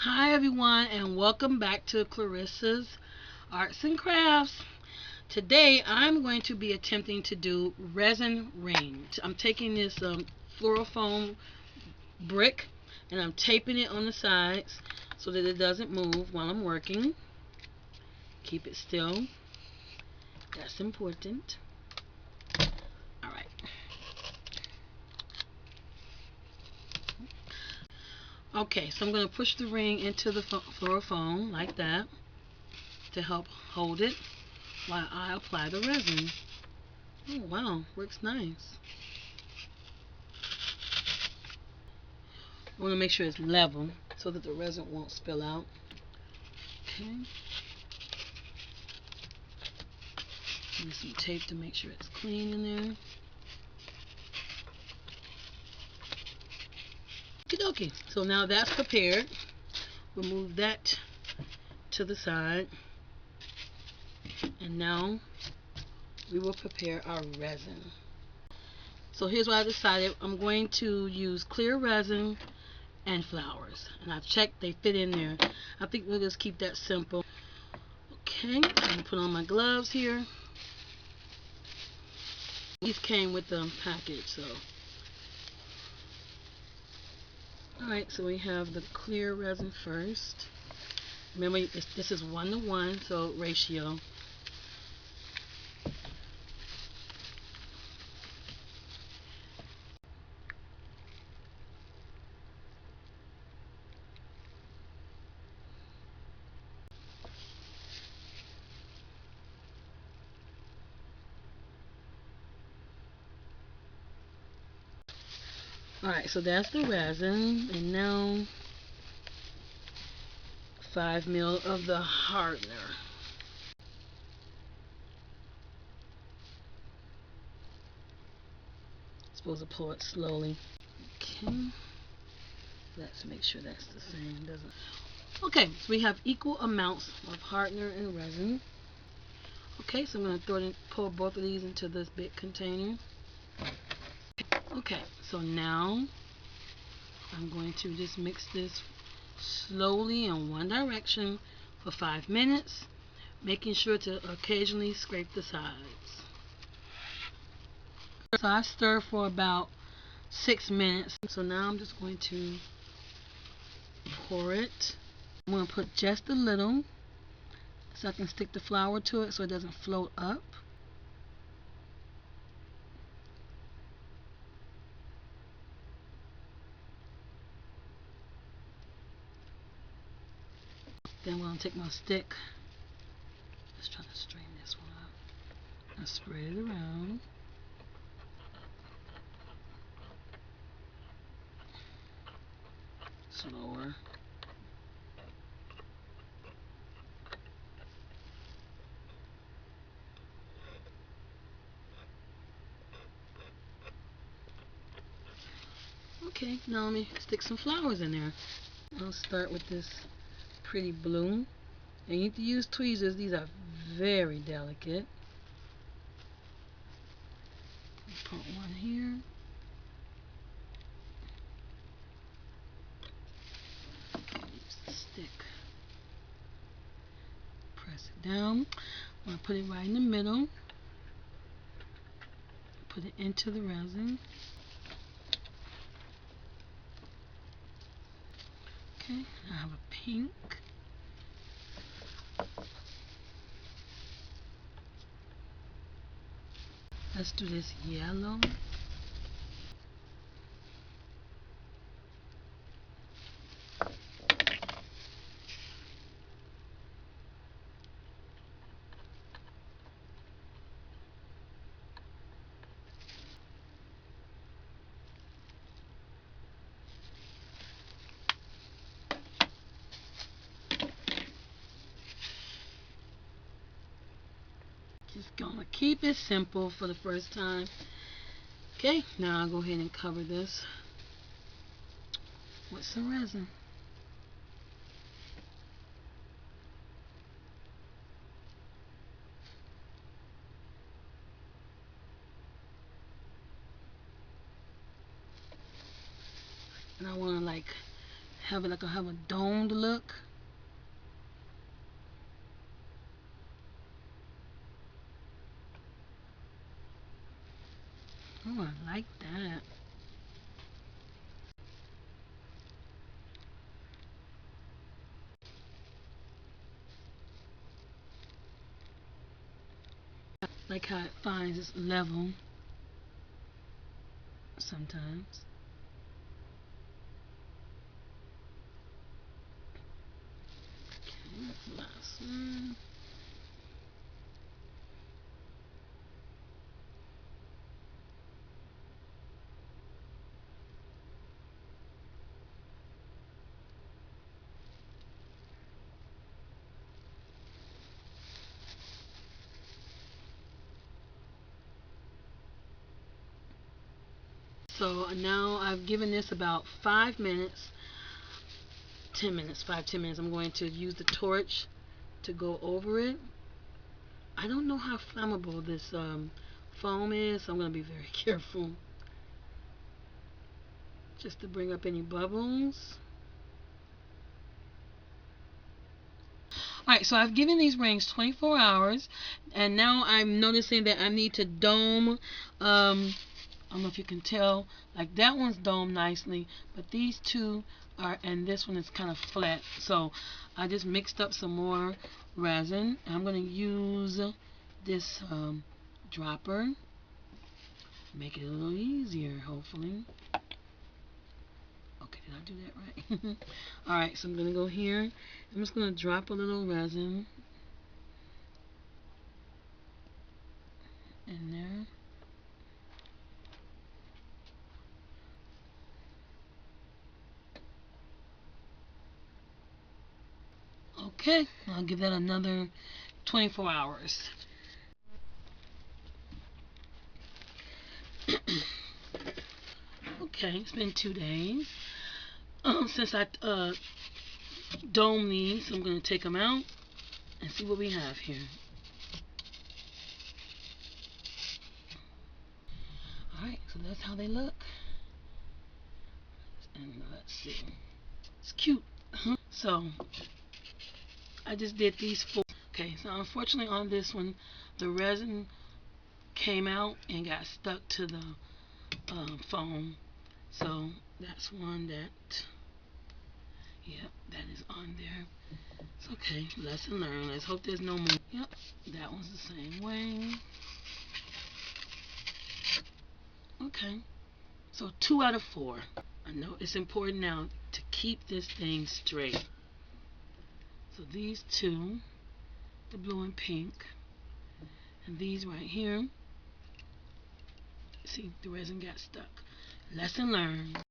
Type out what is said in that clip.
Hi everyone and welcome back to Clarissa's Arts and Crafts. Today I'm going to be attempting to do resin rings. I'm taking this fluorofoam brick and I'm taping it on the sides so that it doesn't move while I'm working. Keep it still. That's important. Alright. Okay, so I'm going to push the ring into the fluorofoam like that to help hold it while I apply the resin. Oh wow, works nice. I want to make sure it's level so that the resin won't spill out. Okay. Use some tape to make sure it's clean in there. Okie dokie. So now that's prepared. We'll move that to the side. And now we will prepare our resin. So here's what I decided. I'm going to use clear resin and flowers. And I've checked they fit in there. I think we'll just keep that simple. Okay, I'm going to put on my gloves here. These came with the package, so. Alright, so we have the clear resin first. Remember, this is 1:1, so ratio. Alright, so that's the resin, and now 5 ml of the hardener. Supposed to pour it slowly. Okay, let's make sure that's the same. Doesn't. Okay, so we have equal amounts of hardener and resin. Okay, so I'm going to pour both of these into this big container. Okay, so now I'm going to just mix this slowly in one direction for 5 minutes, making sure to occasionally scrape the sides. So I stir for about 6 minutes. So now I'm just going to pour it. I'm going to put just a little so I can stick the flour to it so it doesn't float up. Then I'm going to take my stick. Let's try to strain this one up. I spread it around. Slower. Okay, now let me stick some flowers in there. I'll start with this pretty blue. And you need to use tweezers. These are very delicate. Put one here. Use the stick. Press it down. I'm going to put it right in the middle. Put it into the resin. Okay, I have a pink. Let's do this yellow. Just gonna keep it simple for the first time. Okay, now I'll go ahead and cover this with some resin. And I want to like have it like I have a domed look. Oh, I like that. Like how it finds its level sometimes. Okay, last one. So now I've given this about 5 minutes, 10 minutes, 5, 10 minutes. I'm going to use the torch to go over it. I don't know how flammable this foam is, so I'm going to be very careful just to bring up any bubbles. Alright, so I've given these rings 24 hours, and now I'm noticing that I need to dome. I don't know if you can tell, like that one's domed nicely, but these two are, and this one is kind of flat. So I just mixed up some more resin. I'm going to use this dropper, make it a little easier, hopefully. Okay, did I do that right? Alright, so I'm going to go here. I'm just going to drop a little resin in there. Okay, I'll give that another 24 hours. Okay, it's been 2 days. Since I dome these, I'm going to take them out and see what we have here. Alright, so that's how they look. And let's see. It's cute. So, I just did these 4. Okay, so unfortunately on this one, the resin came out and got stuck to the foam. So, that's one that, yep, that is on there. It's okay, lesson learned. Let's hope there's no more. Yep, that one's the same way. Okay, so 2 out of 4. I know it's important now to keep this thing straight. So these 2, the blue and pink, and these right here, see, the resin got stuck. Lesson learned.